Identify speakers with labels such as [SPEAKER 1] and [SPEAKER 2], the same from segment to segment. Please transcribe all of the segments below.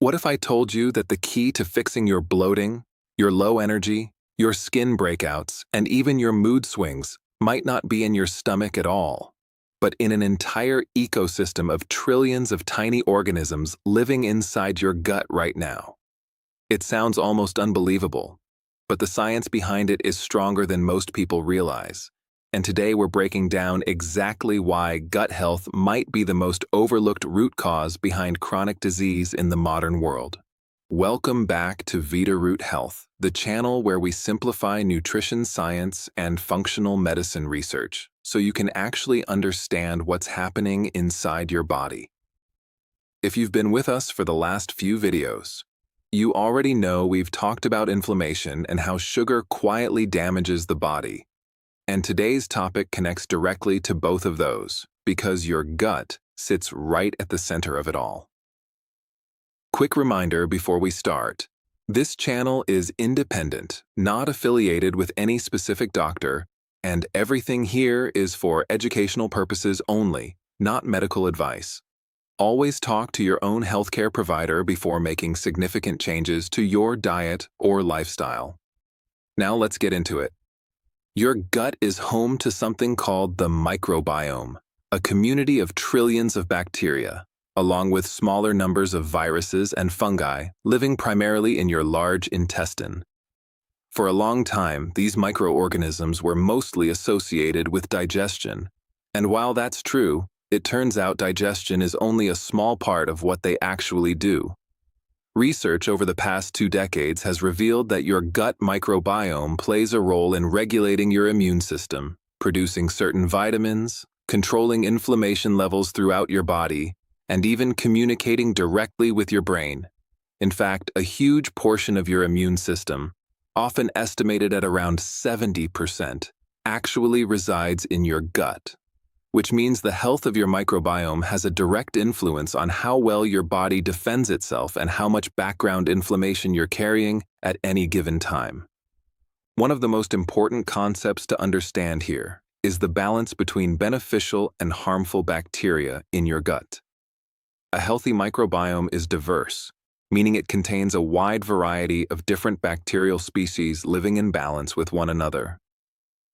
[SPEAKER 1] What if I told you that the key to fixing your bloating, your low energy, your skin breakouts, and even your mood swings might not be in your stomach at all, but in an entire ecosystem of trillions of tiny organisms living inside your gut right now? It sounds almost unbelievable, but the science behind it is stronger than most people realize. And today we're breaking down exactly why gut health might be the most overlooked root cause behind chronic disease in the modern world. Welcome back to VitaRoot Health, the channel where we simplify nutrition science and functional medicine research so you can actually understand what's happening inside your body. If you've been with us for the last few videos, you already know we've talked about inflammation and how sugar quietly damages the body. And today's topic connects directly to both of those, because your gut sits right at the center of it all. Quick reminder before we start, this channel is independent, not affiliated with any specific doctor, and everything here is for educational purposes only, not medical advice. Always talk to your own healthcare provider before making significant changes to your diet or lifestyle. Now let's get into it. Your gut is home to something called the microbiome, a community of trillions of bacteria, along with smaller numbers of viruses and fungi living primarily in your large intestine. For a long time, these microorganisms were mostly associated with digestion, and while that's true, it turns out digestion is only a small part of what they actually do. Research over the past 2 decades has revealed that your gut microbiome plays a role in regulating your immune system, producing certain vitamins, controlling inflammation levels throughout your body, and even communicating directly with your brain. In fact, a huge portion of your immune system, often estimated at around 70%, actually resides in your gut, which means the health of your microbiome has a direct influence on how well your body defends itself and how much background inflammation you're carrying at any given time. One of the most important concepts to understand here is the balance between beneficial and harmful bacteria in your gut. A healthy microbiome is diverse, meaning it contains a wide variety of different bacterial species living in balance with one another.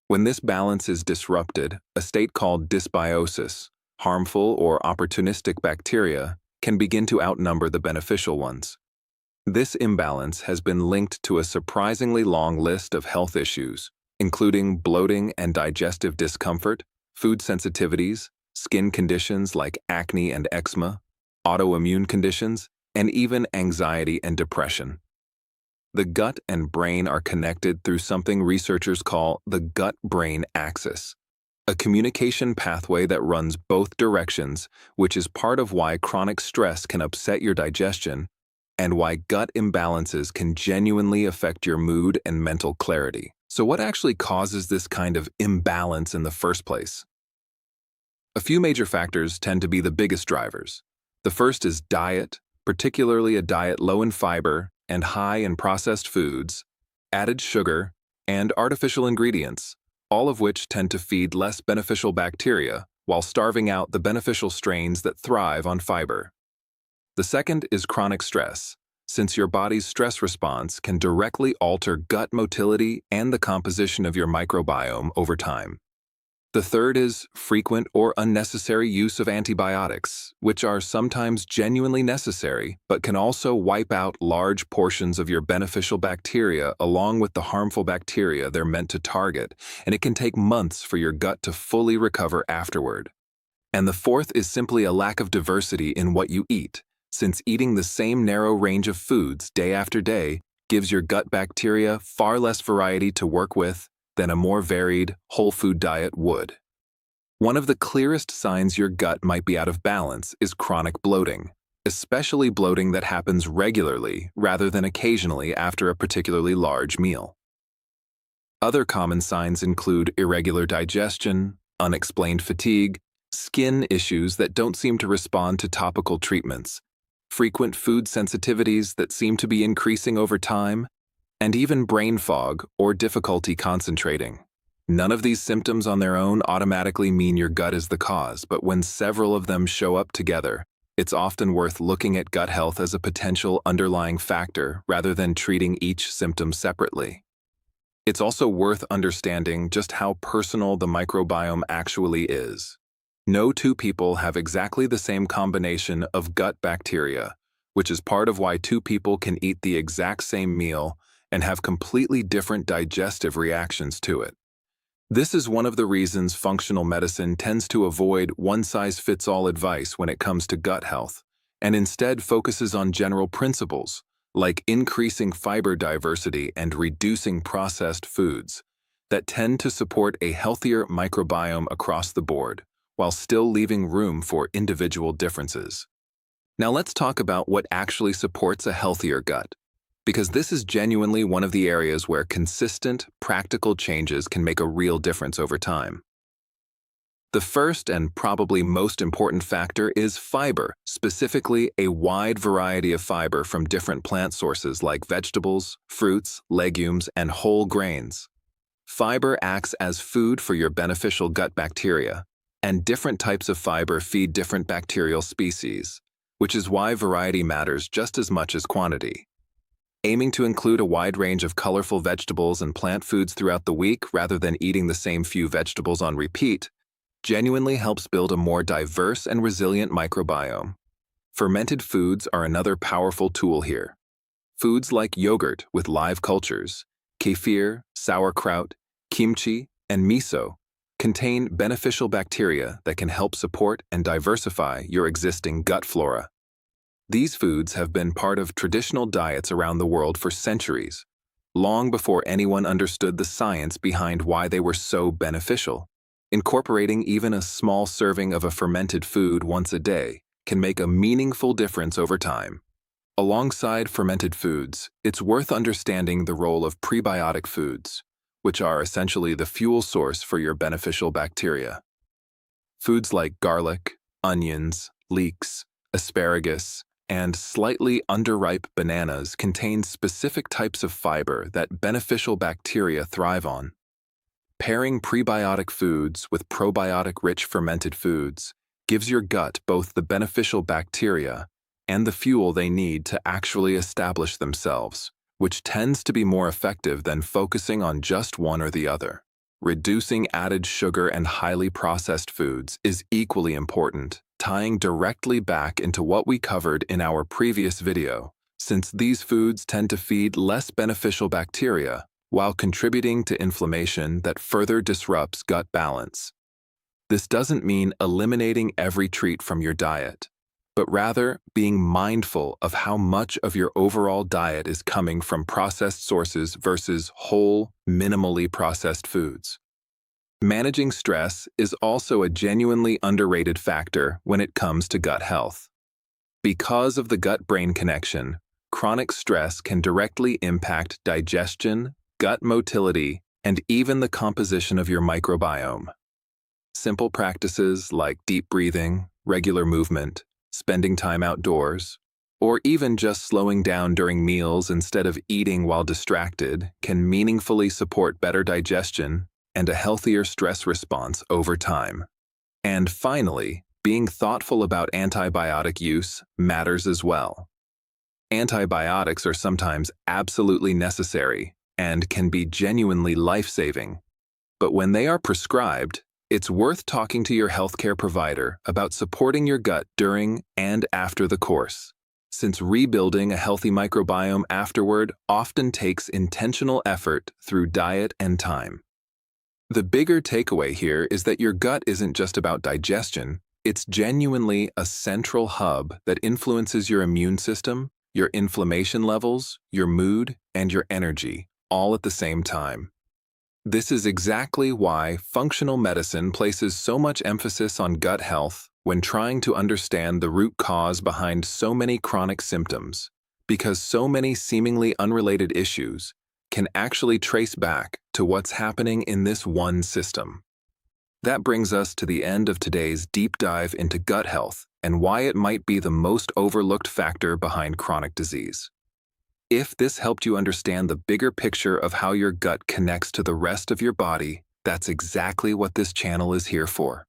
[SPEAKER 1] When this balance is disrupted, a state called dysbiosis, harmful or opportunistic bacteria, can begin to outnumber the beneficial ones. This imbalance has been linked to a surprisingly long list of health issues, including bloating and digestive discomfort, food sensitivities, skin conditions like acne and eczema, autoimmune conditions, and even anxiety and depression. The gut and brain are connected through something researchers call the gut-brain axis, a communication pathway that runs both directions, which is part of why chronic stress can upset your digestion and why gut imbalances can genuinely affect your mood and mental clarity. So what actually causes this kind of imbalance in the first place? A few major factors tend to be the biggest drivers. The first is diet, particularly a diet low in fiber and high in processed foods, added sugar, and artificial ingredients, all of which tend to feed less beneficial bacteria while starving out the beneficial strains that thrive on fiber. The second is chronic stress, since your body's stress response can directly alter gut motility and the composition of your microbiome over time. The third is frequent or unnecessary use of antibiotics, which are sometimes genuinely necessary, but can also wipe out large portions of your beneficial bacteria along with the harmful bacteria they're meant to target, and it can take months for your gut to fully recover afterward. And the fourth is simply a lack of diversity in what you eat, since eating the same narrow range of foods day after day gives your gut bacteria far less variety to work with than a more varied, whole food diet would. One of the clearest signs your gut might be out of balance is chronic bloating, especially bloating that happens regularly rather than occasionally after a particularly large meal. Other common signs include irregular digestion, unexplained fatigue, skin issues that don't seem to respond to topical treatments, frequent food sensitivities that seem to be increasing over time, and even brain fog or difficulty concentrating. None of these symptoms on their own automatically mean your gut is the cause, but when several of them show up together, it's often worth looking at gut health as a potential underlying factor rather than treating each symptom separately. It's also worth understanding just how personal the microbiome actually is. No two people have exactly the same combination of gut bacteria, which is part of why two people can eat the exact same meal and have completely different digestive reactions to it. This is one of the reasons functional medicine tends to avoid one-size-fits-all advice when it comes to gut health, and instead focuses on general principles, like increasing fiber diversity and reducing processed foods, that tend to support a healthier microbiome across the board, while still leaving room for individual differences. Now let's talk about what actually supports a healthier gut, because this is genuinely one of the areas where consistent, practical changes can make a real difference over time. The first and probably most important factor is fiber, specifically a wide variety of fiber from different plant sources like vegetables, fruits, legumes, and whole grains. Fiber acts as food for your beneficial gut bacteria, and different types of fiber feed different bacterial species, which is why variety matters just as much as quantity. Aiming to include a wide range of colorful vegetables and plant foods throughout the week rather than eating the same few vegetables on repeat genuinely helps build a more diverse and resilient microbiome. Fermented foods are another powerful tool here. Foods like yogurt with live cultures, kefir, sauerkraut, kimchi, and miso contain beneficial bacteria that can help support and diversify your existing gut flora. These foods have been part of traditional diets around the world for centuries, long before anyone understood the science behind why they were so beneficial. Incorporating even a small serving of a fermented food once a day can make a meaningful difference over time. Alongside fermented foods, it's worth understanding the role of prebiotic foods, which are essentially the fuel source for your beneficial bacteria. Foods like garlic, onions, leeks, asparagus, and slightly underripe bananas contain specific types of fiber that beneficial bacteria thrive on. Pairing prebiotic foods with probiotic-rich fermented foods gives your gut both the beneficial bacteria and the fuel they need to actually establish themselves, which tends to be more effective than focusing on just one or the other. Reducing added sugar and highly processed foods is equally important, tying directly back into what we covered in our previous video, since these foods tend to feed less beneficial bacteria while contributing to inflammation that further disrupts gut balance. This doesn't mean eliminating every treat from your diet, but rather being mindful of how much of your overall diet is coming from processed sources versus whole, minimally processed foods. Managing stress is also a genuinely underrated factor when it comes to gut health. Because of the gut-brain connection, chronic stress can directly impact digestion, gut motility, and even the composition of your microbiome. Simple practices like deep breathing, regular movement, spending time outdoors, or even just slowing down during meals instead of eating while distracted can meaningfully support better digestion and a healthier stress response over time. And finally, being thoughtful about antibiotic use matters as well. Antibiotics are sometimes absolutely necessary and can be genuinely life-saving. But when they are prescribed, it's worth talking to your healthcare provider about supporting your gut during and after the course, since rebuilding a healthy microbiome afterward often takes intentional effort through diet and time. The bigger takeaway here is that your gut isn't just about digestion, it's genuinely a central hub that influences your immune system, your inflammation levels, your mood, and your energy, all at the same time. This is exactly why functional medicine places so much emphasis on gut health when trying to understand the root cause behind so many chronic symptoms, because so many seemingly unrelated issues can actually trace back to what's happening in this one system. That brings us to the end of today's deep dive into gut health and why it might be the most overlooked factor behind chronic disease. If this helped you understand the bigger picture of how your gut connects to the rest of your body, that's exactly what this channel is here for.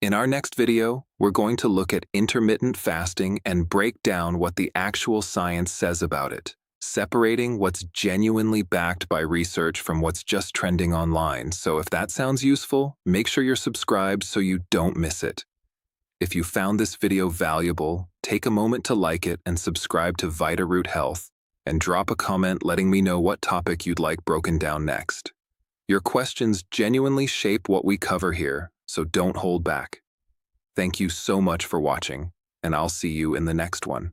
[SPEAKER 1] In our next video, we're going to look at intermittent fasting and break down what the actual science says about it, separating what's genuinely backed by research from what's just trending online. So if that sounds useful, make sure you're subscribed so you don't miss it. If you found this video valuable, take a moment to like it and subscribe to VitaRoot Health, and drop a comment letting me know what topic you'd like broken down next. Your questions genuinely shape what we cover here, so don't hold back. Thank you so much for watching, and I'll see you in the next one.